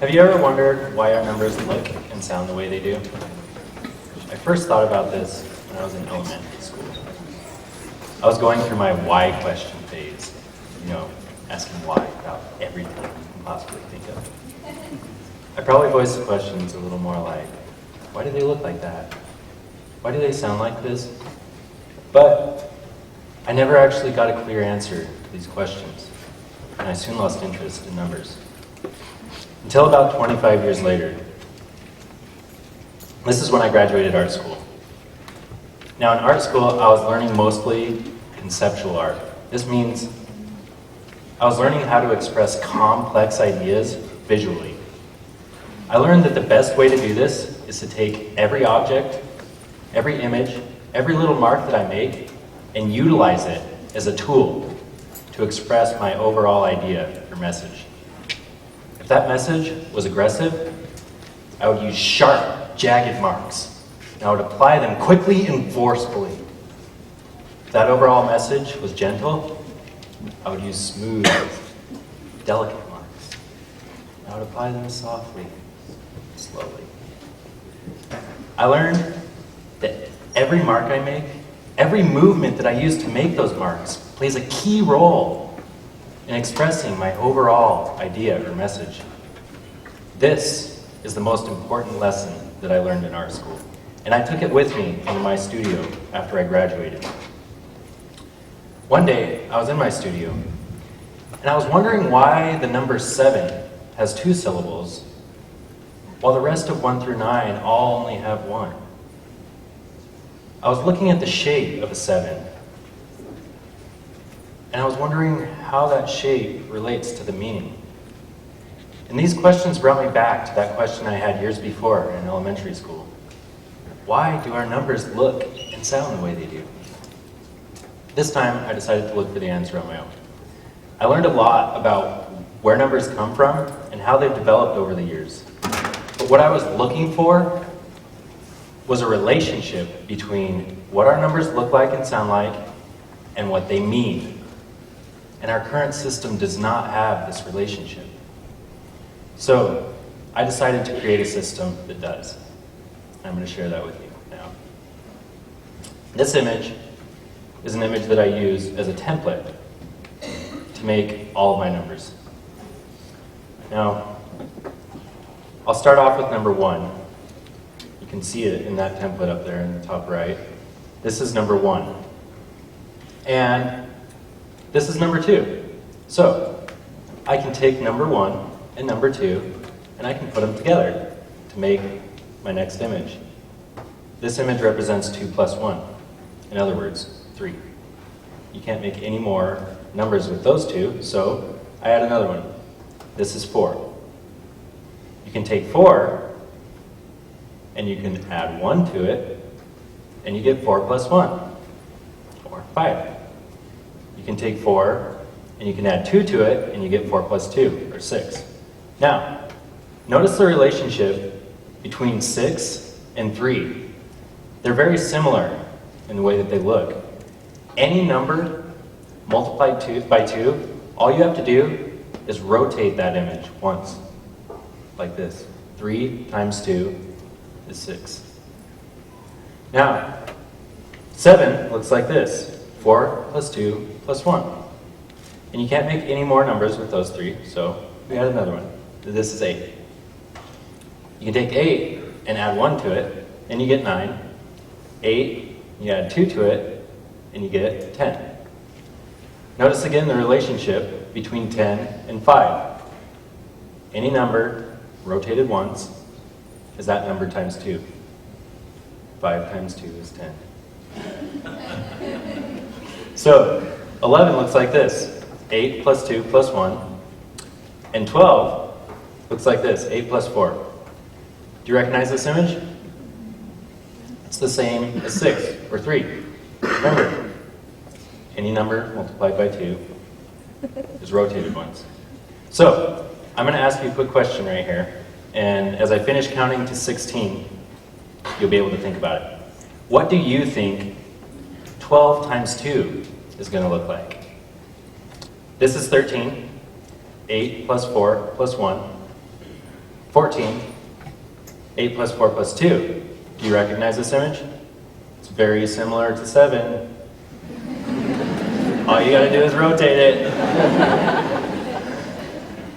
Have you ever wondered why our numbers look and sound the way they do? I first thought about this when I was in elementary school. I was going through my why question phase, asking why about everything you can possibly think of. I probably voiced the questions a little more like, why do they look like that? Why do they sound like this? But I never actually got a clear answer to these questions, and I soon lost interest in numbers. Until about 25 years later. This is when I graduated art school. Now in art school, I was learning mostly conceptual art. This means I was learning how to express complex ideas visually. I learned that the best way to do this is to take every object, every image, every little mark that I make, and utilize it as a tool to express my overall idea or message. If that message was aggressive, I would use sharp, jagged marks, and I would apply them quickly and forcefully. If that overall message was gentle, I would use smooth, delicate marks. And I would apply them softly, slowly. I learned that every mark I make, every movement that I use to make those marks plays a key role in expressing my overall idea or message. This is the most important lesson that I learned in art school, and I took it with me into my studio after I graduated. One day, I was in my studio, and I was wondering why the number 7 has 2 syllables, while the rest of 1 through 9 all only have 1. I was looking at the shape of a 7, and I was wondering how that shape relates to the meaning. And these questions brought me back to that question I had years before in elementary school. Why do our numbers look and sound the way they do? This time, I decided to look for the answer on my own. I learned a lot about where numbers come from and how they've developed over the years. But what I was looking for was a relationship between what our numbers look like and sound like and what they mean. And our current system does not have this relationship. So I decided to create a system that does. I'm going to share that with you now. This image is an image that I use as a template to make all of my numbers. Now, I'll start off with number 1. You can see it in that template up there in the top right. This is number 1. And this is number 2. So I can take number 1 and number 2, and I can put them together to make my next image. This image represents 2 plus 1. In other words, 3. You can't make any more numbers with those 2, so I add another one. This is 4. You can take 4, and you can add 1 to it, and you get 4 plus 1, or 5. You can take 4, and you can add 2 to it, and you get 4 plus 2, or 6. Now, notice the relationship between 6 and 3. They're very similar in the way that they look. Any number multiplied by 2, all you have to do is rotate that image once, like this. 3 times 2 is 6. Now, 7 looks like this. 4 plus 2 plus 1. And you can't make any more numbers with those 3, so we add another one. This is 8. You can take 8 and add 1 to it, and you get 9. 8, you add 2 to it, and you get 10. Notice again the relationship between 10 and 5. Any number rotated once is that number times 2. 5 times 2 is 10. So 11 looks like this. 8 plus 2 plus 1. And 12 looks like this. 8 plus 4. Do you recognize this image? It's the same as 6 or 3. Remember, any number multiplied by 2 is rotated once. So I'm going to ask you a quick question right here. And as I finish counting to 16, you'll be able to think about it. What do you think 12 times 2 is going to look like? This is 13. 8 plus 4 plus 1. 14. 8 plus 4 plus 2. Do you recognize this image? It's very similar to 7. All you gotta do is rotate it.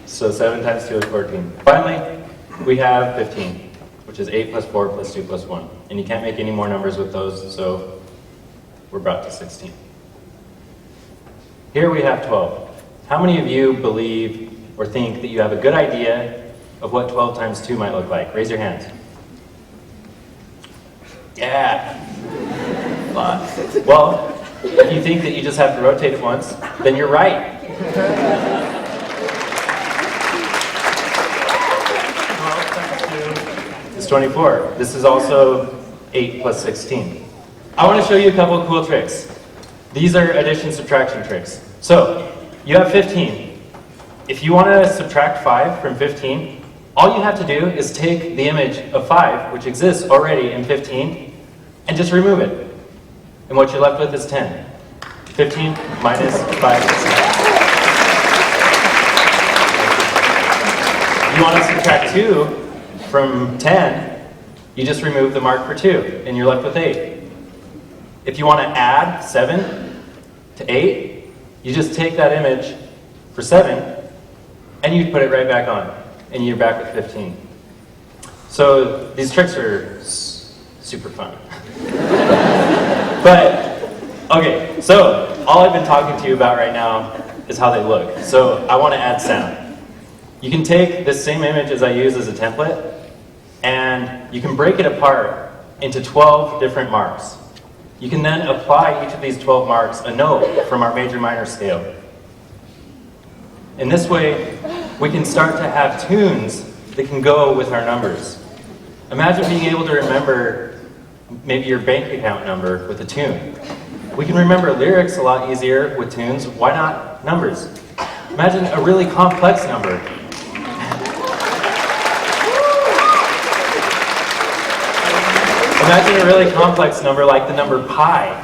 So 7 times 2 is 14. Finally, we have 15, which is 8 plus 4 plus 2 plus 1. And you can't make any more numbers with those, so we're brought to 16. Here we have 12. How many of you believe or think that you have a good idea of what 12 times 2 might look like? Raise your hands. Yeah. A lot. Well, if you think that you just have to rotate it once, then you're right. 12 times 2 is 24. This is also 8 plus 16. I want to show you a couple of cool tricks. These are addition subtraction tricks. So, you have 15. If you want to subtract 5 from 15, all you have to do is take the image of 5, which exists already in 15, and just remove it. And what you're left with is 10. 15 minus 5 is 10. You want to subtract 2 from 10, you just remove the mark for 2, and you're left with 8. If you want to add 7 to 8, you just take that image for 7, and you put it right back on, and you're back with 15. So these tricks are super fun. But, okay, so all I've been talking to you about right now is how they look. So I want to add sound. You can take this same image as I use as a template, and you can break it apart into 12 different marks. You can then apply each of these 12 marks a note from our major-minor scale. In this way, we can start to have tunes that can go with our numbers. Imagine being able to remember maybe your bank account number with a tune. We can remember lyrics a lot easier with tunes. Why not numbers? Imagine a really complex number. Imagine a really complex number like the number pi.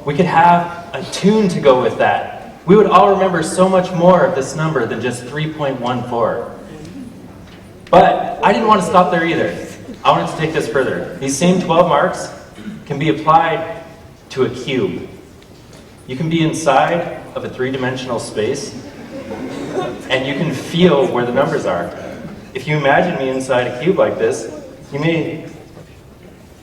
We could have a tune to go with that. We would all remember so much more of this number than just 3.14. But I didn't want to stop there either. I wanted to take this further. These same 12 marks can be applied to a cube. You can be inside of a three-dimensional space, and you can feel where the numbers are. If you imagine me inside a cube like this, you may,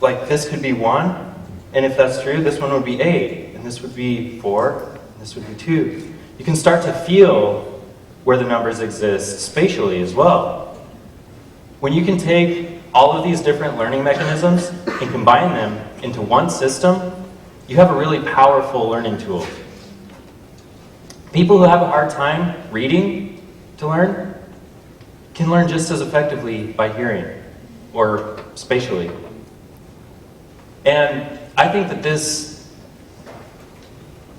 like this could be 1, and if that's true, this one would be 8, and this would be 4, and this would be 2. You can start to feel where the numbers exist spatially as well. When you can take all of these different learning mechanisms and combine them into one system, you have a really powerful learning tool. People who have a hard time reading to learn can learn just as effectively by hearing or spatially. And I think that this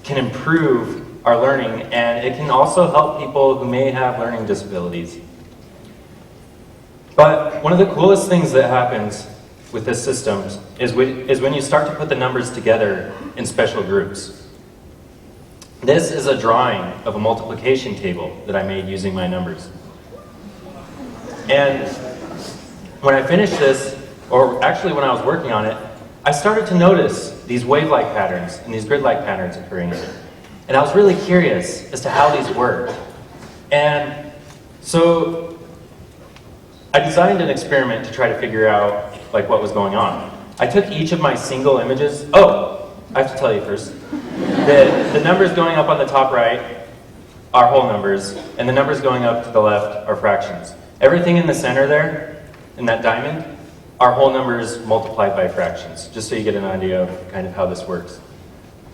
can improve our learning, and it can also help people who may have learning disabilities. But one of the coolest things that happens with this system is when you start to put the numbers together in special groups. This is a drawing of a multiplication table that I made using my numbers. And when I finished this, or actually when I was working on it, I started to notice these wave-like patterns and these grid-like patterns occurring in it. And I was really curious as to how these worked. And so I designed an experiment to try to figure out what was going on. I took each of my single images. Oh, I have to tell you first. The numbers going up on the top right are whole numbers, and the numbers going up to the left are fractions. Everything in the center there, in that diamond, are whole numbers multiplied by fractions, just so you get an idea of kind of how this works.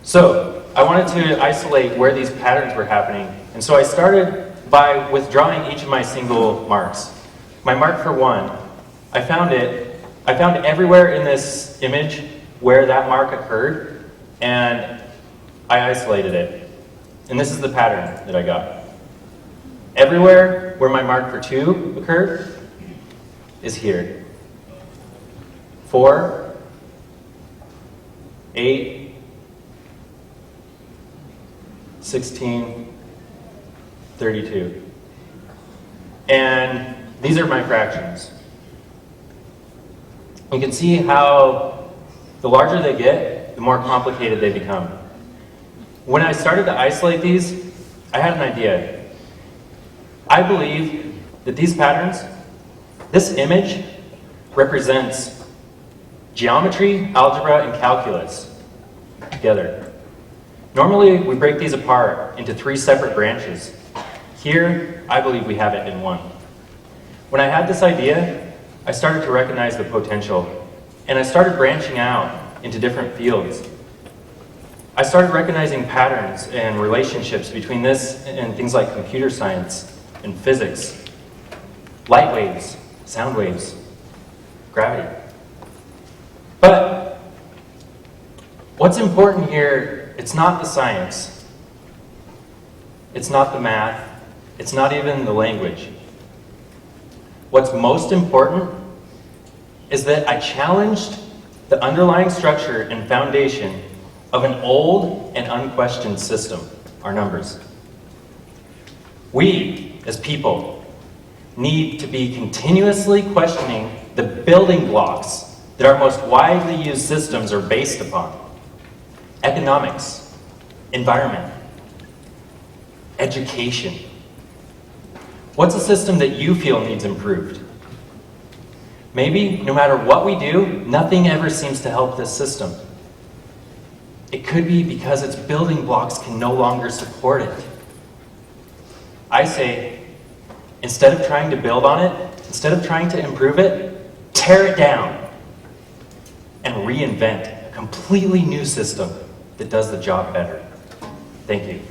So I wanted to isolate where these patterns were happening, and so I started by withdrawing each of my single marks. My mark for 1, I found everywhere in this image where that mark occurred, and I isolated it. And this is the pattern that I got. Everywhere where my mark for 2 occurred is here. 4, 8, 16, 32. And these are my fractions. You can see how the larger they get, the more complicated they become. When I started to isolate these, I had an idea. I believe that these patterns, this image, represents geometry, algebra, and calculus together. Normally, we break these apart into 3 separate branches. Here, I believe we have it in one. When I had this idea, I started to recognize the potential, and I started branching out into different fields. I started recognizing patterns and relationships between this and things like computer science and physics, light waves, sound waves, gravity. But what's important here, it's not the science, it's not the math, it's not even the language. What's most important is that I challenged the underlying structure and foundation of an old and unquestioned system, our numbers. We, as people, need to be continuously questioning the building blocks that our most widely used systems are based upon. Economics, environment, education. What's a system that you feel needs improved? Maybe, no matter what we do, nothing ever seems to help this system. It could be because its building blocks can no longer support it. I say, instead of trying to build on it, instead of trying to improve it, tear it down and reinvent a completely new system that does the job better. Thank you.